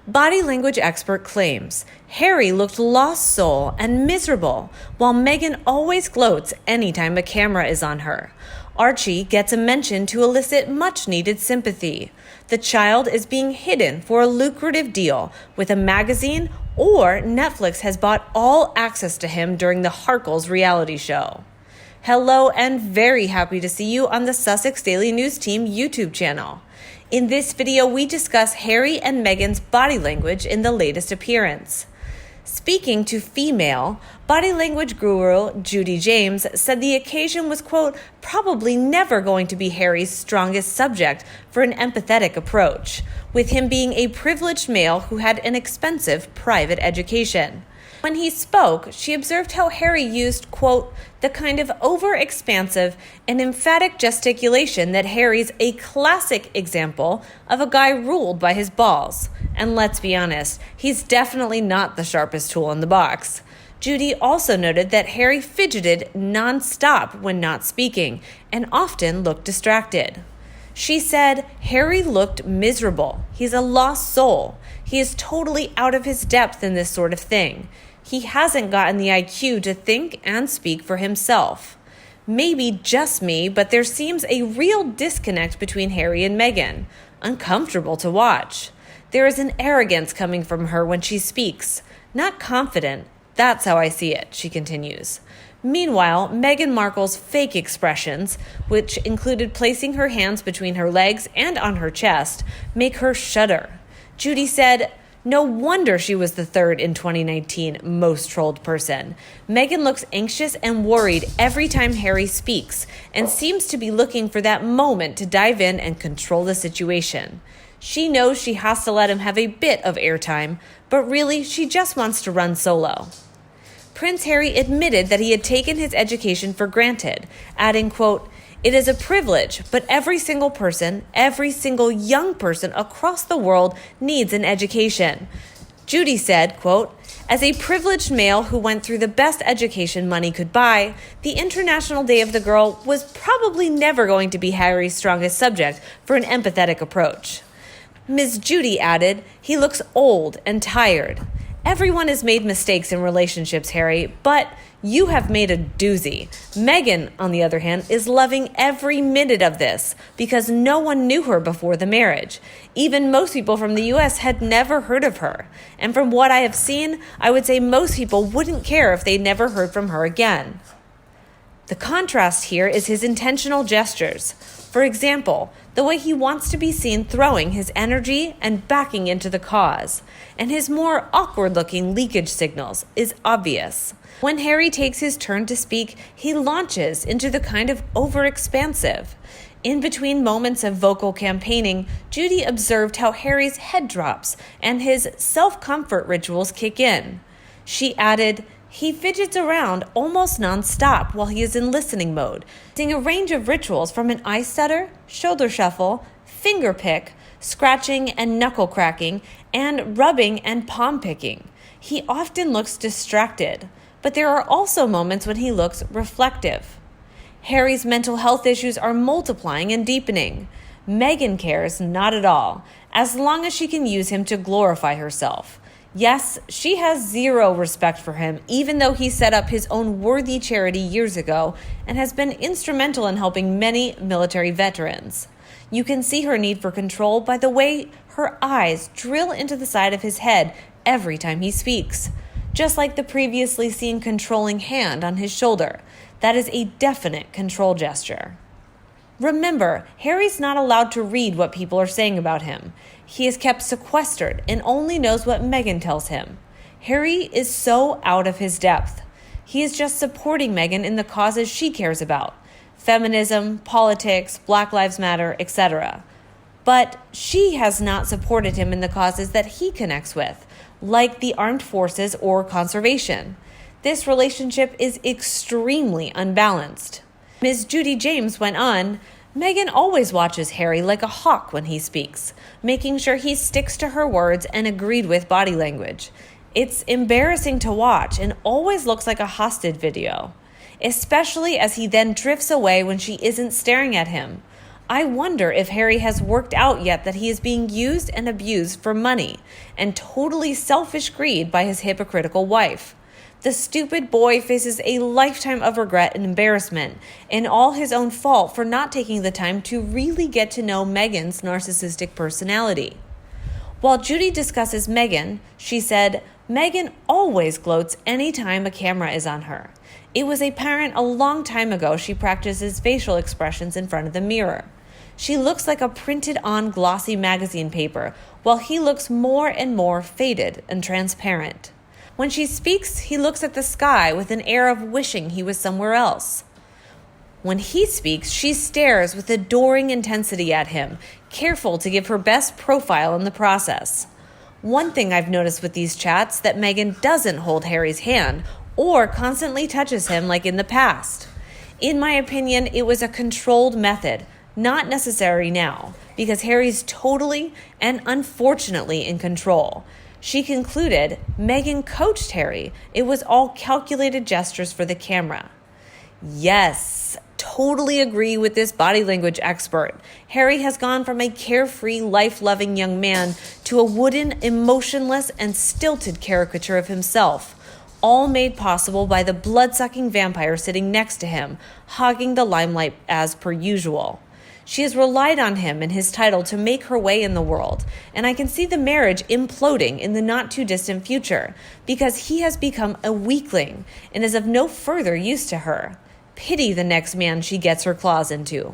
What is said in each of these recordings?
Body language expert claims Harry looked lost soul and miserable, while Meghan always gloats anytime a camera is on her. Archie gets a mention to elicit much-needed sympathy. The child is being hidden for a lucrative deal with a magazine, or Netflix has bought all access to him during the Harkles reality show. Hello, and very happy to see you on the Sussex Daily News Team YouTube channel. In this video, we discuss Harry and Meghan's body language in the latest appearance. Speaking to Female, body language guru Judy James said the occasion was, quote, probably never going to be Harry's strongest subject for an empathetic approach, with him being a privileged male who had an expensive private education. When he spoke, she observed how Harry used, quote, the kind of over-expansive and emphatic gesticulation that Harry's a classic example of a guy ruled by his balls. And let's be honest, he's definitely not the sharpest tool in the box. Judy also noted that Harry fidgeted non-stop when not speaking and often looked distracted. She said, Harry looked miserable. He's a lost soul. He is totally out of his depth in this sort of thing. He hasn't gotten the IQ to think and speak for himself. Maybe just me, but there seems a real disconnect between Harry and Meghan. Uncomfortable to watch. There is an arrogance coming from her when she speaks. Not confident. That's how I see it, she continues. Meanwhile, Meghan Markle's fake expressions, which included placing her hands between her legs and on her chest, make her shudder. Judy said, no wonder she was the third in 2019 most trolled person. Meghan looks anxious and worried every time Harry speaks and seems to be looking for that moment to dive in and control the situation. She knows she has to let him have a bit of airtime, but really she just wants to run solo. Prince Harry admitted that he had taken his education for granted, adding, quote, it is a privilege, but every single person, every single young person across the world needs an education. Judy said, quote, as a privileged male who went through the best education money could buy, the International Day of the Girl was probably never going to be Harry's strongest subject for an empathetic approach. Ms. Judy added, he looks old and tired. Everyone has made mistakes in relationships, Harry, but you have made a doozy. Meghan, on the other hand, is loving every minute of this because no one knew her before the marriage. Even most people from the US had never heard of her. And from what I have seen, I would say most people wouldn't care if they never heard from her again. The contrast here is his intentional gestures. For example, the way he wants to be seen throwing his energy and backing into the cause, and his more awkward-looking leakage signals is obvious. When Harry takes his turn to speak, he launches into the kind of over-expansive. In between moments of vocal campaigning, Judy observed how Harry's head drops and his self-comfort rituals kick in. She added, he fidgets around almost non-stop while he is in listening mode, using a range of rituals from an eye stutter, shoulder shuffle, finger pick, scratching and knuckle cracking, and rubbing and palm picking. He often looks distracted, but there are also moments when he looks reflective. Harry's mental health issues are multiplying and deepening. Meghan cares not at all, as long as she can use him to glorify herself. Yes, she has zero respect for him, even though he set up his own worthy charity years ago and has been instrumental in helping many military veterans. You can see her need for control by the way her eyes drill into the side of his head every time he speaks, just like the previously seen controlling hand on his shoulder. That is a definite control gesture. Remember, Harry's not allowed to read what people are saying about him. He is kept sequestered and only knows what Meghan tells him. Harry is so out of his depth. He is just supporting Meghan in the causes she cares about. Feminism, politics, Black Lives Matter, etc. But she has not supported him in the causes that he connects with, like the armed forces or conservation. This relationship is extremely unbalanced. Ms. Judy James went on, Meghan always watches Harry like a hawk when he speaks, making sure he sticks to her words and agreed with body language. It's embarrassing to watch and always looks like a hostage video, especially as he then drifts away when she isn't staring at him. I wonder if Harry has worked out yet that he is being used and abused for money and totally selfish greed by his hypocritical wife. The stupid boy faces a lifetime of regret and embarrassment, and all his own fault for not taking the time to really get to know Meghan's narcissistic personality. While Judy discusses Meghan, she said, "Meghan always gloats anytime a camera is on her. It was apparent a long time ago she practices facial expressions in front of the mirror. She looks like a printed-on glossy magazine paper, while he looks more and more faded and transparent. When she speaks, he looks at the sky with an air of wishing he was somewhere else. When he speaks, she stares with adoring intensity at him, careful to give her best profile in the process. One thing I've noticed with these chats that Meghan doesn't hold Harry's hand or constantly touches him like in the past. In my opinion, it was a controlled method, not necessary now, because Harry's totally and unfortunately in control." She concluded, Meghan coached Harry. It was all calculated gestures for the camera. Yes, totally agree with this body language expert. Harry has gone from a carefree, life-loving young man to a wooden, emotionless, and stilted caricature of himself, all made possible by the blood-sucking vampire sitting next to him, hogging the limelight as per usual. She has relied on him and his title to make her way in the world, and I can see the marriage imploding in the not-too-distant future because he has become a weakling and is of no further use to her. Pity the next man she gets her claws into.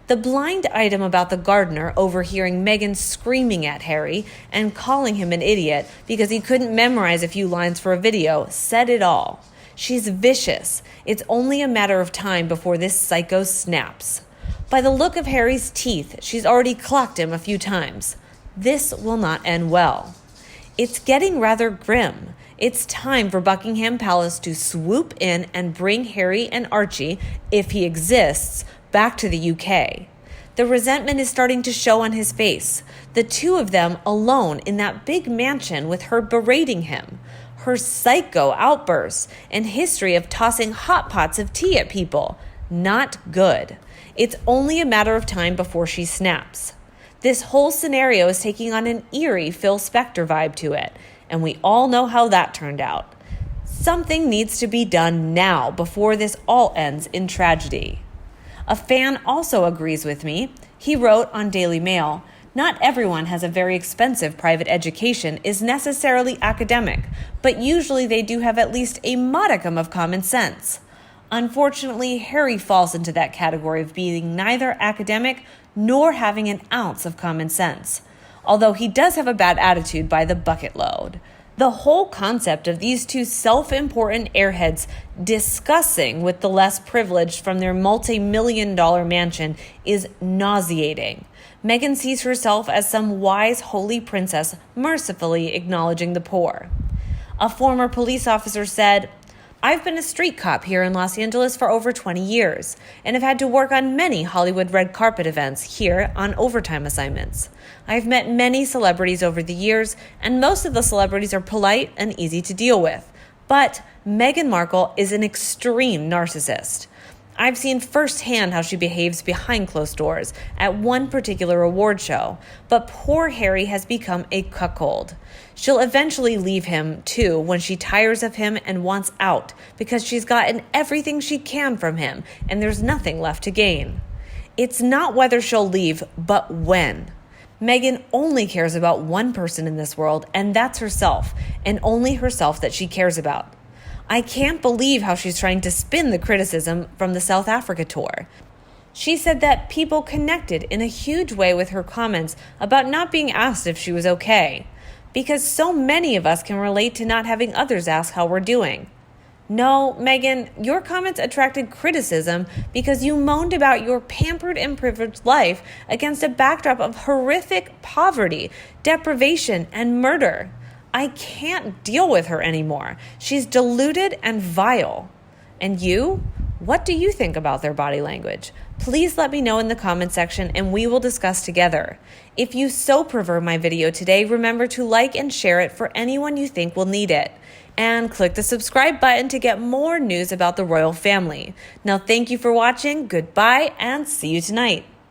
The blind item about the gardener overhearing Meghan screaming at Harry and calling him an idiot because he couldn't memorize a few lines for a video said it all. She's vicious. It's only a matter of time before this psycho snaps. By the look of Harry's teeth, she's already clocked him a few times. This will not end well. It's getting rather grim. It's time for Buckingham Palace to swoop in and bring Harry and Archie, if he exists, back to the UK. The resentment is starting to show on his face. The two of them alone in that big mansion with her berating him. Her psycho outbursts and history of tossing hot pots of tea at people. Not good. It's only a matter of time before she snaps. This whole scenario is taking on an eerie Phil Spector vibe to it, and we all know how that turned out. Something needs to be done now before this all ends in tragedy. A fan also agrees with me. He wrote on Daily Mail, "Not everyone has a very expensive private education is necessarily academic, but usually they do have at least a modicum of common sense. Unfortunately, Harry falls into that category of being neither academic nor having an ounce of common sense, although he does have a bad attitude by the bucket load." The whole concept of these two self-important airheads discussing with the less privileged from their multi-million-dollar mansion is nauseating. Meghan sees herself as some wise, holy princess mercifully acknowledging the poor. A former police officer said, "I've been a street cop here in Los Angeles for over 20 years and have had to work on many Hollywood red carpet events here on overtime assignments. I've met many celebrities over the years, and most of the celebrities are polite and easy to deal with. But Meghan Markle is an extreme narcissist. I've seen firsthand how she behaves behind closed doors at one particular award show, but poor Harry has become a cuckold. She'll eventually leave him, too, when she tires of him and wants out, because she's gotten everything she can from him, and there's nothing left to gain. It's not whether she'll leave, but when. Meghan only cares about one person in this world, and that's herself, and only herself that she cares about. I can't believe how she's trying to spin the criticism from the South Africa tour. She said that people connected in a huge way with her comments about not being asked if she was okay, because so many of us can relate to not having others ask how we're doing. No, Meghan, your comments attracted criticism because you moaned about your pampered and privileged life against a backdrop of horrific poverty, deprivation, and murder. I can't deal with her anymore. She's deluded and vile. And you? What do you think about their body language? Please let me know in the comment section and we will discuss together. If you so prefer my video today, remember to like and share it for anyone you think will need it. And click the subscribe button to get more news about the royal family. Now, thank you for watching, goodbye, and see you tonight.